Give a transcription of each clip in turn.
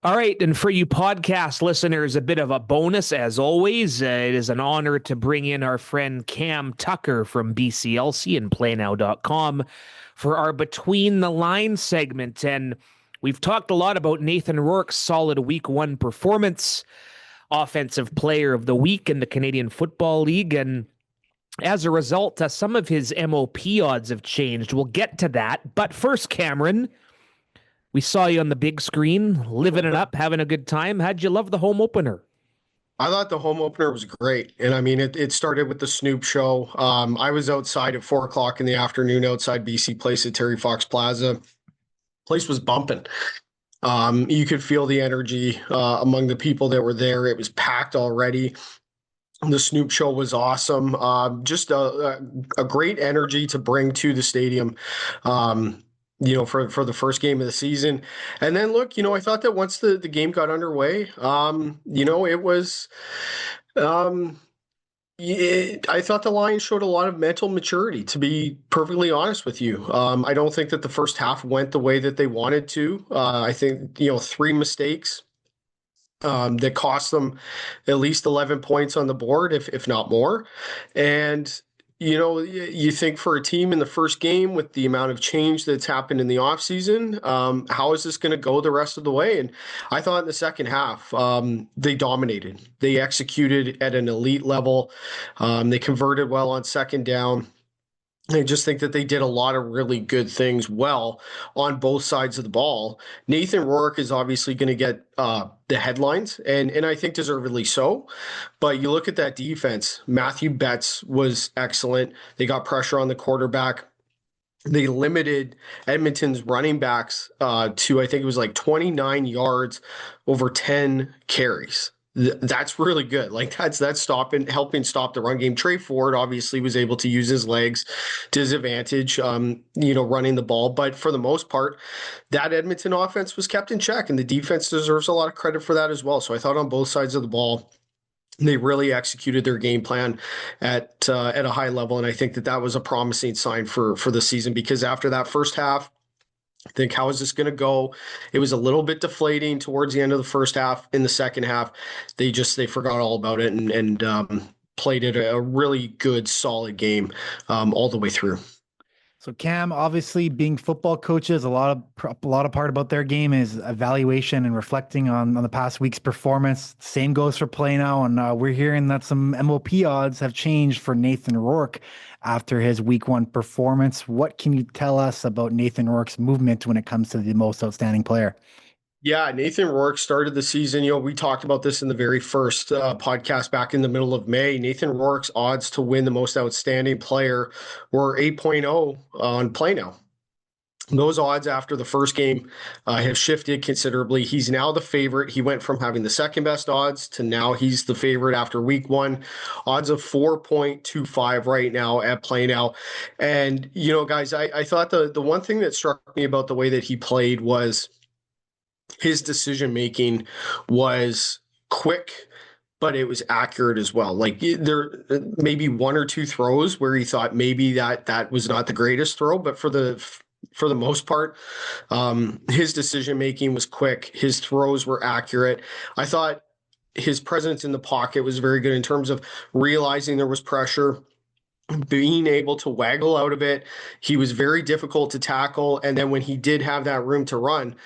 All right, and for you podcast listeners, a bit of a bonus as always. It is an honor to bring in our friend Cam Tucker from BCLC and PlayNow.com for our Between the Lines segment. And we've talked a lot about Nathan Rourke's solid week one performance, offensive player of the week in the Canadian Football League. And as a result, some of his MOP odds have changed. We'll get to that. But first, Cameron, we saw you on the big screen, living it up, having a good time. How'd you love the home opener? I thought the home opener was great. And I mean, it started with the Snoop show. I was outside at 4 o'clock in the afternoon outside BC Place at Terry Fox Plaza. Place was bumping. You could feel the energy among the people that were there. It was packed already. The Snoop show was awesome. Just a great energy to bring to the stadium. For the first game of the season. And then look, I thought that once the game got underway, it was I thought the Lions showed a lot of mental maturity, to be perfectly honest with you. I don't think that the first half went the way that they wanted to. I think, three mistakes that cost them at least 11 points on the board, if not more. And you think for a team in the first game with the amount of change that's happened in the offseason, how is this going to go the rest of the way? And I thought in the second half, they dominated. They executed at an elite level. They converted well on second down. I just think that they did a lot of really good things well on both sides of the ball. Nathan Rourke is obviously going to get the headlines, and I think deservedly so. But you look at that defense, Matthew Betts was excellent. They got pressure on the quarterback. They limited Edmonton's running backs to, I think it was like 29 yards over 10 carries. That's really good. Like that's helping stop the run game. Trey Ford obviously was able to use his legs to his advantage, running the ball. But for the most part, that Edmonton offense was kept in check, and the defense deserves a lot of credit for that as well. So I thought on both sides of the ball, they really executed their game plan at a high level, and I think that was a promising sign for the season, because after that first half, think, how is this going to go? It was a little bit deflating towards the end of the first half. In the second half, they forgot all about it and played it a really good, solid game all the way through. So Cam, obviously being football coaches, a lot of part about their game is evaluation and reflecting on the past week's performance. Same goes for PlayNow, and we're hearing that some MOP odds have changed for Nathan Rourke after his week one performance. What can you tell us about Nathan Rourke's movement when it comes to the most outstanding player? Yeah, Nathan Rourke started the season. We talked about this in the very first podcast back in the middle of May. Nathan Rourke's odds to win the most outstanding player were 8.0 on PlayNow. Those odds after the first game have shifted considerably. He's now the favorite. He went from having the second best odds to now he's the favorite after week one. Odds of 4.25 right now at PlayNow. And, guys, I thought the one thing that struck me about the way that he played was his decision making was quick, but it was accurate as well. Like there maybe one or two throws where he thought maybe that was not the greatest throw, but for the most part, his decision making was quick. His throws were accurate. I thought his presence in the pocket was very good in terms of realizing there was pressure, being able to waggle out of it. He was very difficult to tackle. And then when he did have that room to run,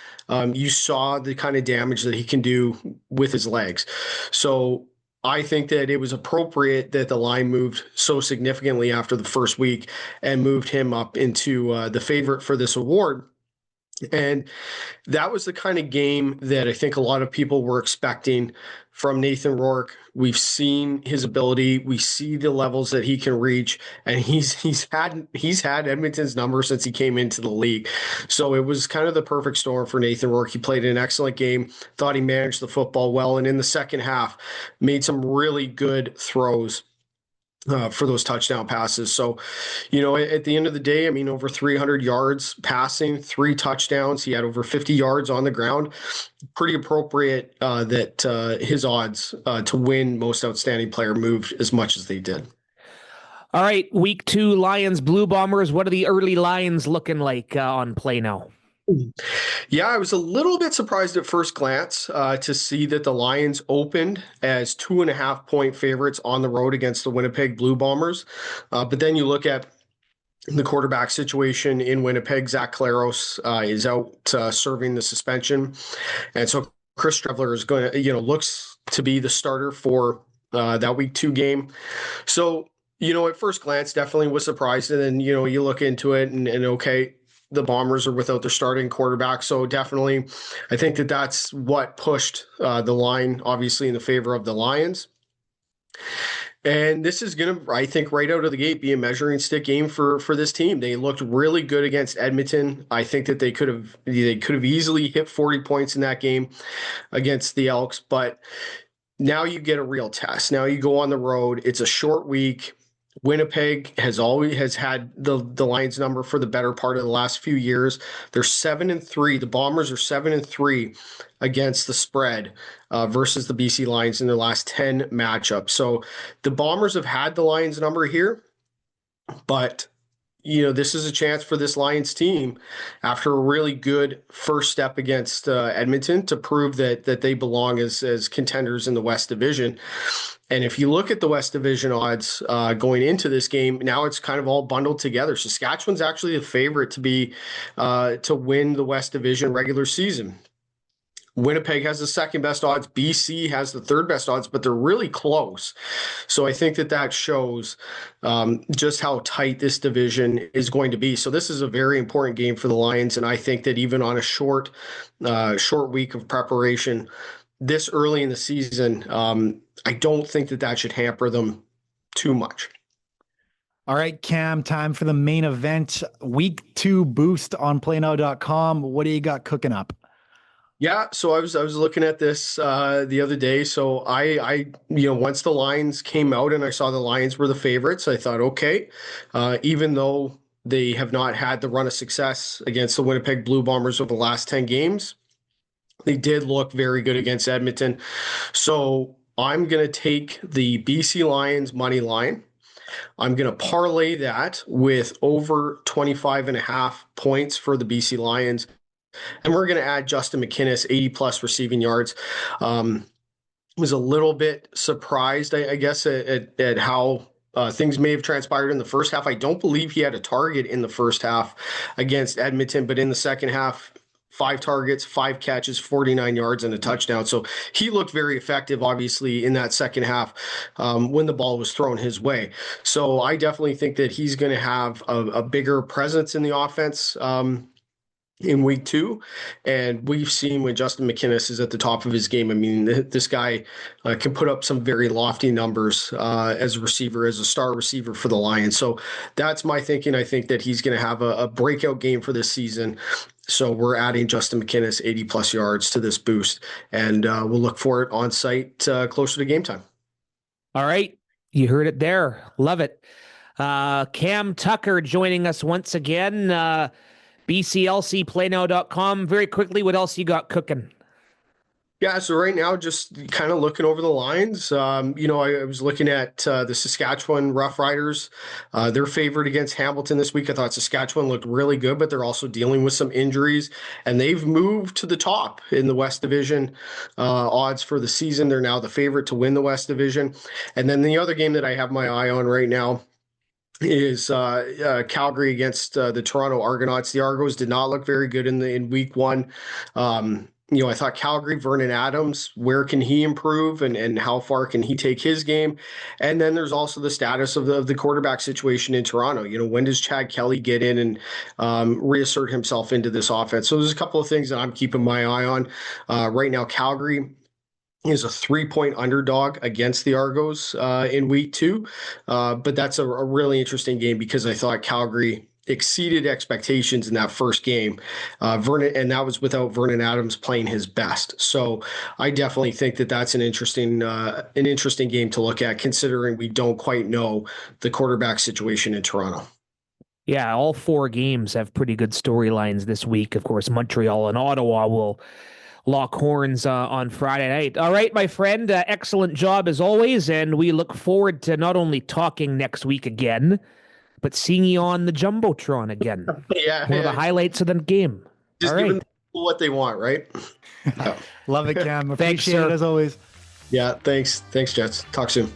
you saw the kind of damage that he can do with his legs. So I think that it was appropriate that the line moved so significantly after the first week and moved him up into the favorite for this award. And that was the kind of game that I think a lot of people were expecting from Nathan Rourke. We've seen his ability. We see the levels that he can reach, and he's had Edmonton's number since he came into the league. So it was kind of the perfect storm for Nathan Rourke. He played an excellent game, thought he managed the football well, and in the second half made some really good throws for those touchdown passes. So, at the end of the day, I mean, over 300 yards passing, 3 touchdowns. He had over 50 yards on the ground. Pretty appropriate that his odds to win most outstanding player moved as much as they did. All right, week 2, Lions, Blue Bombers. What are the early lines looking like on PlayNow? Yeah, I was a little bit surprised at first glance to see that the Lions opened as 2.5 point favorites on the road against the Winnipeg Blue Bombers. But then you look at the quarterback situation in Winnipeg. Zach Claros is out serving the suspension. And so Chris Trevler is going to, looks to be the starter for that week 2 game. So, at first glance, definitely was surprised. And then, you look into it and okay, the Bombers are without their starting quarterback. So definitely, I think that that's what pushed the line, obviously, in the favor of the Lions. And this is going to, I think, right out of the gate, be a measuring stick game for this team. They looked really good against Edmonton. I think that they could have easily hit 40 points in that game against the Elks. But now you get a real test. Now you go on the road. It's a short week. Winnipeg has had the Lions number for the better part of the last few years. They're 7-3. The Bombers are 7-3 against the spread versus the BC Lions in their last 10 matchups. So the Bombers have had the Lions number here, but this is a chance for this Lions team after a really good first step against Edmonton to prove that they belong as contenders in the West Division. And if you look at the West Division odds going into this game, now it's kind of all bundled together. Saskatchewan's actually the favorite to win the West Division regular season. Winnipeg has the second best odds. BC has the third best odds, but they're really close. So I think that shows just how tight this division is going to be. So this is a very important game for the Lions, and I think that even on a short week of preparation this early in the season, I don't think that should hamper them too much. All right, Cam, time for the main event. Week 2 boost on PlayNow.com. What do you got cooking up? Yeah, so I was looking at this the other day. So I once the lines came out and I saw the Lions were the favorites, I thought, okay, even though they have not had the run of success against the Winnipeg Blue Bombers over the last 10 games, they did look very good against Edmonton. So I'm going to take the BC Lions money line. I'm going to parlay that with over 25.5 points for the BC Lions. And we're going to add Justin McInnis, 80-plus receiving yards. Was a little bit surprised, I guess, at how things may have transpired in the first half. I don't believe he had a target in the first half against Edmonton, but in the second half, 5 targets, 5 catches, 49 yards, and a touchdown. So he looked very effective, obviously, in that second half when the ball was thrown his way. So I definitely think that he's going to have a bigger presence in the offense in week 2. And we've seen when Justin McInnis is at the top of his game, I mean, this guy can put up some very lofty numbers as a receiver, as a star receiver for the Lions. So that's my thinking. I think that he's going to have a breakout game for this season. So we're adding Justin McInnis 80-plus yards to this boost, and we'll look for it on site closer to game time. All right. You heard it there. Love it. Cam Tucker joining us once again. BCLC, PlayNow.com. Very quickly, what else you got cooking? Yeah, so right now, just kind of looking over the lines. I was looking at the Saskatchewan Roughriders. They're favored against Hamilton this week. I thought Saskatchewan looked really good, but they're also dealing with some injuries, and they've moved to the top in the West Division odds for the season. They're now the favorite to win the West Division. And then the other game that I have my eye on right now is Calgary against the Toronto Argonauts. The Argos did not look very good in week 1. I thought Calgary, Vernon Adams, where can he improve and how far can he take his game? And then there's also the status of the quarterback situation in Toronto. When does Chad Kelly get in and reassert himself into this offense? So there's a couple of things that I'm keeping my eye on. Right now, Calgary is a 3-point underdog against the Argos in week 2. But that's a really interesting game because I thought Calgary exceeded expectations in that first game. And that was without Vernon Adams playing his best. So I definitely think that that's an interesting game to look at, considering we don't quite know the quarterback situation in Toronto. Yeah, all 4 games have pretty good storylines this week. Of course, Montreal and Ottawa will lock horns on Friday night. All right, my friend, excellent job as always, and we look forward to not only talking next week again, but seeing you on the Jumbotron again. Yeah. One of the highlights of the game. Just All right. giving people what they want, right? Yeah. Love it, Cam. Thanks, Appreciate sir. it as always. Yeah. Thanks. Thanks, Jets. Talk soon.